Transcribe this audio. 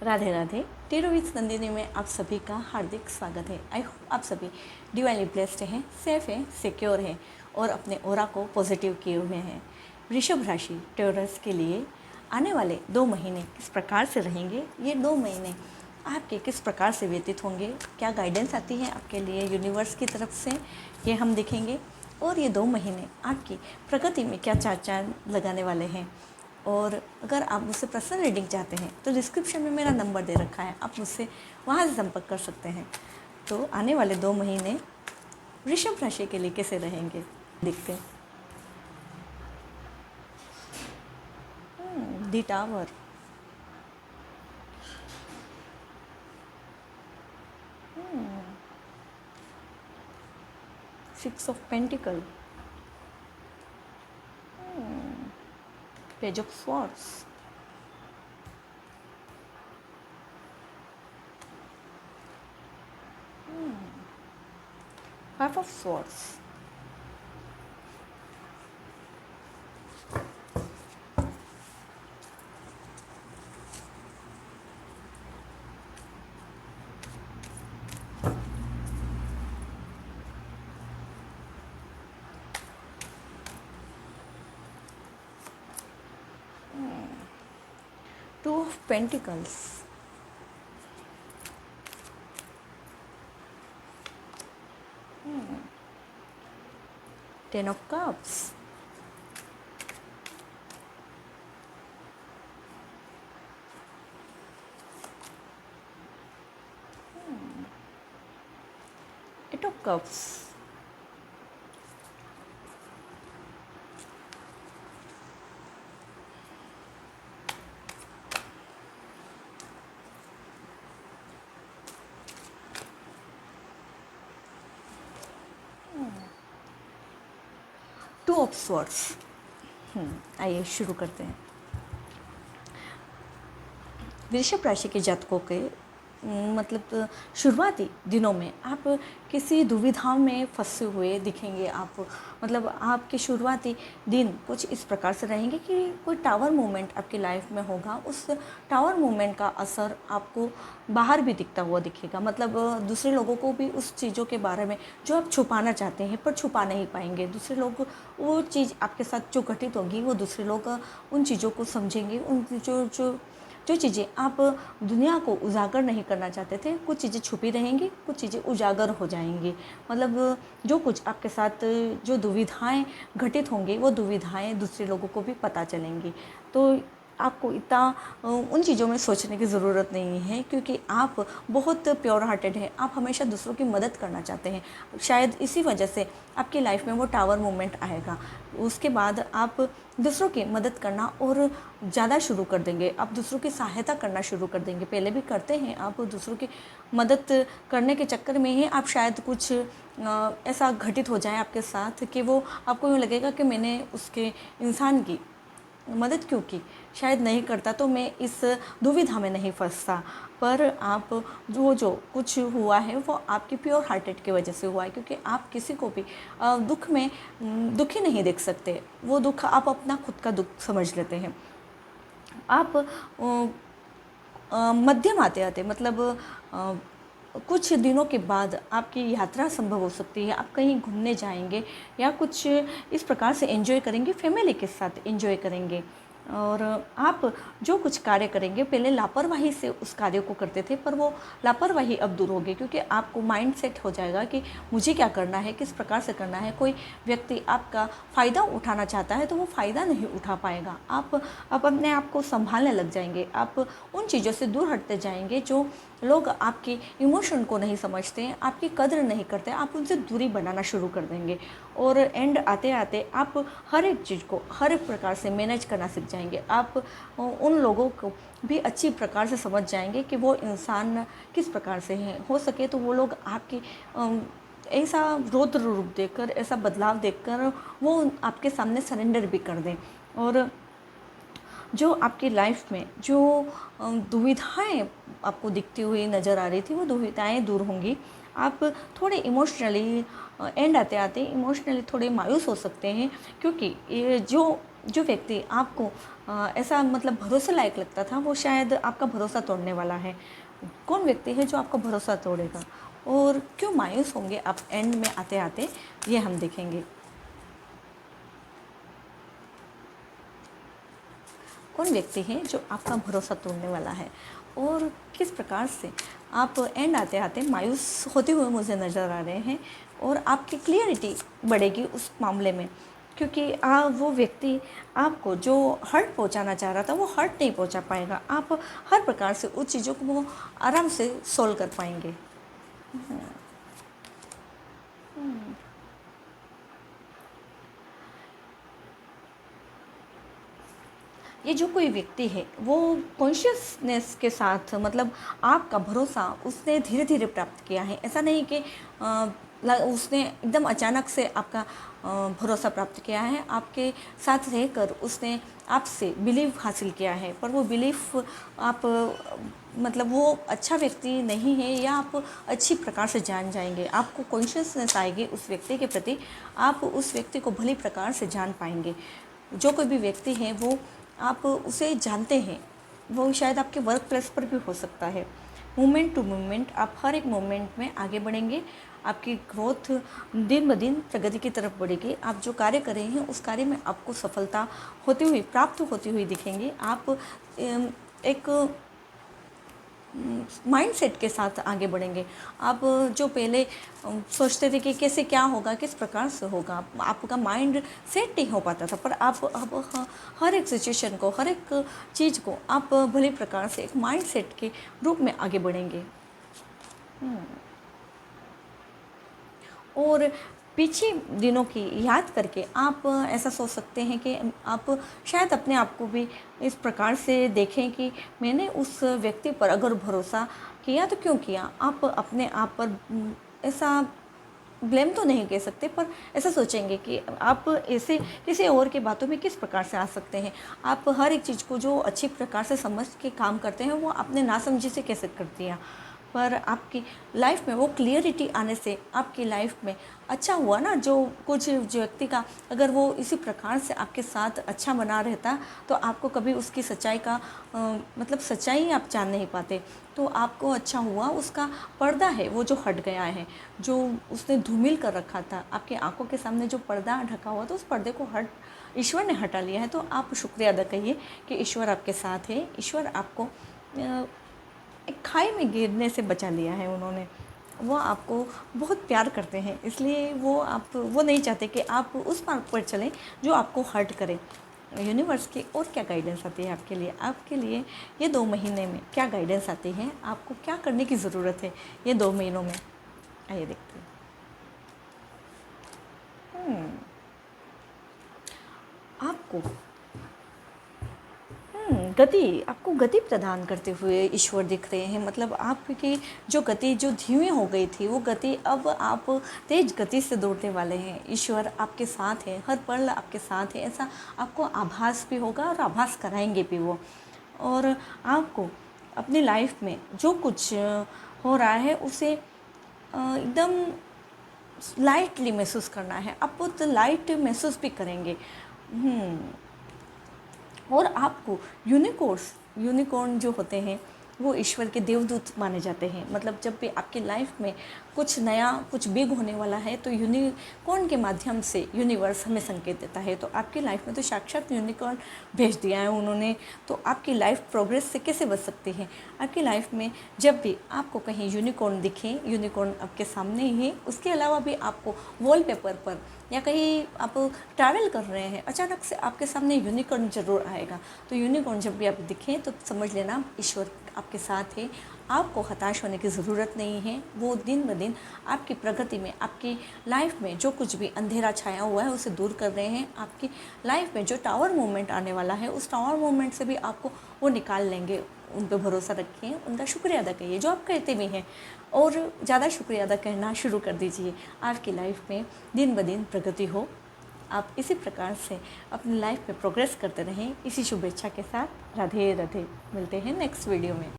Radhe Radhe. Tarot with Nandini में आप सभी का हार्दिक स्वागत है। आई होप आप सभी डिवाइनली ब्लेस्ड हैं, सेफ हैं, सिक्योर हैं और अपने ओरा को पॉजिटिव किए हुए हैं। वृषभ राशि टेरस के लिए आने वाले 2 महीने किस प्रकार से रहेंगे, ये 2 महीने आपके किस प्रकार से व्यतीत होंगे, क्या गाइडेंस आती है आपके लिए यूनिवर्स की तरफ से, ये हम देखेंगे। और ये 2 महीने आपकी प्रगति में क्या चार चांद लगाने वाले हैं। और अगर आप मुझसे पर्सनल रीडिंग चाहते हैं तो डिस्क्रिप्शन में मेरा नंबर दे रखा है, आप मुझसे वहाँ से संपर्क कर सकते हैं। तो आने वाले 2 महीने वृषभ राशि के लिए कैसे रहेंगे देखते हैं। The tower, 6 of pentacle, page of swords, 5 of swords, 2 of pentacles, 10 of cups, eight of cups, 2 of swords. आइए शुरू करते हैं। वृषभ राशि के जातकों के मतलब शुरुआती दिनों में आप किसी दुविधाओं में फंसे हुए दिखेंगे। आप मतलब आपके शुरुआती दिन कुछ इस प्रकार से रहेंगे कि कोई टावर मूवमेंट आपकी लाइफ में होगा। उस टावर मूवमेंट का असर आपको बाहर भी दिखता हुआ दिखेगा। मतलब दूसरे लोगों को भी उस चीज़ों के बारे में जो आप छुपाना चाहते हैं पर छुपा नहीं पाएंगे, दूसरे लोग वो चीज़ आपके साथ जो घटित होगी वो दूसरे लोग उन चीज़ों को समझेंगे। उन जो चीज़ें आप दुनिया को उजागर नहीं करना चाहते थे, कुछ चीज़ें छुपी रहेंगी, कुछ चीज़ें उजागर हो जाएंगी। मतलब जो कुछ आपके साथ जो दुविधाएं घटित होंगी वो दुविधाएं दूसरे लोगों को भी पता चलेंगी। तो आपको इतना उन चीज़ों में सोचने की ज़रूरत नहीं है, क्योंकि आप बहुत प्योर हार्टेड हैं। आप हमेशा दूसरों की मदद करना चाहते हैं। शायद इसी वजह से आपकी लाइफ में वो टावर मोमेंट आएगा। उसके बाद आप दूसरों की मदद करना और ज़्यादा शुरू कर देंगे। आप दूसरों की सहायता करना शुरू कर देंगे। पहले भी करते हैं, आप दूसरों की मदद करने के चक्कर में ही आप शायद कुछ ऐसा घटित हो जाए आपके साथ कि वो आपको यूँ लगेगा कि मैंने उसके इंसान की मदद क्यों की, शायद नहीं करता तो मैं इस दुविधा में नहीं फंसता। पर आप जो कुछ हुआ है वो आपकी प्योर हार्टेड की वजह से हुआ है, क्योंकि आप किसी को भी दुख में दुखी नहीं देख सकते। वो दुख आप अपना खुद का दुख समझ लेते हैं। आप मध्यम आते आते मतलब कुछ दिनों के बाद आपकी यात्रा संभव हो सकती है। आप कहीं घूमने जाएंगे या कुछ इस प्रकार से एंजॉय करेंगे, फैमिली के साथ एंजॉय करेंगे। और आप जो कुछ कार्य करेंगे, पहले लापरवाही से उस कार्य को करते थे पर वो लापरवाही अब दूर होगी, क्योंकि आपको माइंड सेट हो जाएगा कि मुझे क्या करना है, किस प्रकार से करना है। कोई व्यक्ति आपका फ़ायदा उठाना चाहता है तो वो फ़ायदा नहीं उठा पाएगा। आप अपने आप को संभालने लग जाएंगे। आप उन चीज़ों से दूर हटते जाएंगे जो लोग आपकी इमोशन को नहीं समझते हैं, आपकी कदर नहीं करते। आप उनसे दूरी बनाना शुरू कर देंगे और एंड आते आते आप हर एक चीज़ को हर एक प्रकार से मैनेज करना सीख जाएंगे। आप उन लोगों को भी अच्छी प्रकार से समझ जाएंगे कि वो इंसान किस प्रकार से हैं। हो सके तो वो लोग आपकी ऐसा रौद्र रूप देखकर, ऐसा बदलाव देखकर वो आपके सामने सरेंडर भी कर दें। और जो आपकी लाइफ में जो दुविधाएं आपको दिखती हुई नज़र आ रही थी वो दुविधाएं दूर होंगी। आप थोड़े इमोशनली एंड आते आते इमोशनली थोड़े मायूस हो सकते हैं, क्योंकि ये जो जो व्यक्ति आपको ऐसा मतलब भरोसे लायक लगता था, वो शायद आपका भरोसा तोड़ने वाला है। कौन व्यक्ति है जो आपका भरोसा तोड़ेगा और क्यों मायूस होंगे आप एंड में आते आते, ये हम देखेंगे। कौन व्यक्ति है जो आपका भरोसा तोड़ने वाला है और किस प्रकार से आप एंड आते आते मायूस होते हुए मुझे नज़र आ रहे हैं, और आपकी क्लियरिटी बढ़ेगी उस मामले में, क्योंकि वो व्यक्ति आपको जो हर्ट पहुंचाना चाह रहा था वो हर्ट नहीं पहुंचा पाएगा। आप हर प्रकार से उस चीज़ों को वो आराम से सोल्व कर पाएंगे। ये जो कोई व्यक्ति है वो कॉन्शियसनेस के साथ, मतलब आपका भरोसा उसने धीरे धीरे प्राप्त किया है। ऐसा नहीं कि उसने एकदम अचानक से आपका भरोसा प्राप्त किया है। आपके साथ रहकर उसने आपसे बिलीव हासिल किया है, पर वो बिलीफ आप मतलब वो अच्छा व्यक्ति नहीं है, या आप अच्छी प्रकार से जान जाएंगे, आपको कॉन्शियसनेस आएगी उस व्यक्ति के प्रति, आप उस व्यक्ति को भली प्रकार से जान पाएंगे। जो कोई भी व्यक्ति है वो आप उसे जानते हैं, वो शायद आपके वर्क प्लेस पर भी हो सकता है। मोमेंट टू मोमेंट आप हर एक मोमेंट में आगे बढ़ेंगे, आपकी ग्रोथ दिन ब दिन प्रगति की तरफ बढ़ेगी। आप जो कार्य कर रहे हैं उस कार्य में आपको सफलता होती हुई प्राप्त होती हुई दिखेंगी। आप एक माइंडसेट के साथ आगे बढ़ेंगे। आप जो पहले सोचते थे कि कैसे क्या होगा, किस प्रकार से होगा, आपका माइंड सेट नहीं हो पाता था, पर आप अब हर एक सिचुएशन को, हर एक चीज़ को आप भली प्रकार से एक माइंडसेट के रूप में आगे बढ़ेंगे। और पीछे दिनों की याद करके आप ऐसा सोच सकते हैं कि आप शायद अपने आप को भी इस प्रकार से देखें कि मैंने उस व्यक्ति पर अगर भरोसा किया तो क्यों किया। आप अपने आप पर ऐसा ब्लेम तो नहीं कह सकते, पर ऐसा सोचेंगे कि आप ऐसे किसी और की बातों में किस प्रकार से आ सकते हैं। आप हर एक चीज़ को जो अच्छी प्रकार से समझ के काम करते हैं वो अपने नासमझी से कैसे कर दिया, पर आपकी लाइफ में वो क्लियरिटी आने से आपकी लाइफ में अच्छा हुआ ना। जो कुछ व्यक्ति का अगर वो इसी प्रकार से आपके साथ अच्छा बना रहता तो आपको कभी उसकी सच्चाई का मतलब सच्चाई आप जान नहीं पाते। तो आपको अच्छा हुआ, उसका पर्दा है वो जो हट गया है, जो उसने धूमिल कर रखा था आपकी आंखों के सामने, जो पर्दा ढका हुआ था उस पर्दे को ईश्वर ने हटा लिया है। तो आप शुक्रिया अदा करिए कि ईश्वर आपके साथ है। ईश्वर आपको एक खाई में गिरने से बचा लिया है उन्होंने। वो आपको बहुत प्यार करते हैं, इसलिए वो नहीं चाहते कि आप उस मार्ग पर चलें जो आपको हर्ट करे। यूनिवर्स की और क्या गाइडेंस आती है आपके लिए ये 2 महीने में क्या गाइडेंस आती है, आपको क्या करने की ज़रूरत है ये 2 महीनों में, आइए देखते हैं। आपको आपको गति प्रदान करते हुए ईश्वर दिख रहे हैं। मतलब आपकी जो गति जो धीमी हो गई थी वो गति अब आप तेज गति से दौड़ने वाले हैं। ईश्वर आपके साथ है, हर पल आपके साथ है, ऐसा आपको आभास भी होगा और आभास कराएंगे भी वो। और आपको अपनी लाइफ में जो कुछ हो रहा है उसे एकदम लाइटली महसूस करना है। आप बहुत लाइट महसूस भी करेंगे। और आपको यूनिकॉर्न जो होते हैं वो ईश्वर के देवदूत माने जाते हैं। मतलब जब भी आपकी लाइफ में कुछ नया कुछ बिग होने वाला है तो यूनिकॉर्न के माध्यम से यूनिवर्स हमें संकेत देता है। तो आपकी लाइफ में तो साक्षात यूनिकॉर्न भेज दिया है उन्होंने। तो आपकी लाइफ प्रोग्रेस से कैसे बच सकती है। आपकी लाइफ में जब भी आपको कहीं यूनिकॉर्न दिखे, यूनिकॉर्न आपके सामने ही है। उसके अलावा भी आपको वॉलपेपर पर या कहीं आप ट्रैवल कर रहे हैं, अचानक से आपके सामने यूनिकॉर्न जरूर आएगा। तो यूनिकॉर्न जब भी आप दिखें तो समझ लेना ईश्वर आपके साथ है। आपको हताश होने की ज़रूरत नहीं है। वो दिन ब दिन आपकी प्रगति में, आपकी लाइफ में जो कुछ भी अंधेरा छाया हुआ है उसे दूर कर रहे हैं। आपकी लाइफ में जो टावर मोमेंट आने वाला है उस टावर मोमेंट से भी आपको वो निकाल लेंगे। उन पर भरोसा रखिए, उनका शुक्रिया अदा करिए जो आप कहते भी हैं, और ज़्यादा शुक्रिया अदा करना शुरू कर दीजिए। आपकी लाइफ में दिन ब दिन प्रगति हो। आप इसी प्रकार से अपनी लाइफ में प्रोग्रेस करते रहें। इसी शुभेच्छा के साथ राधे राधे। मिलते हैं नेक्स्ट वीडियो में।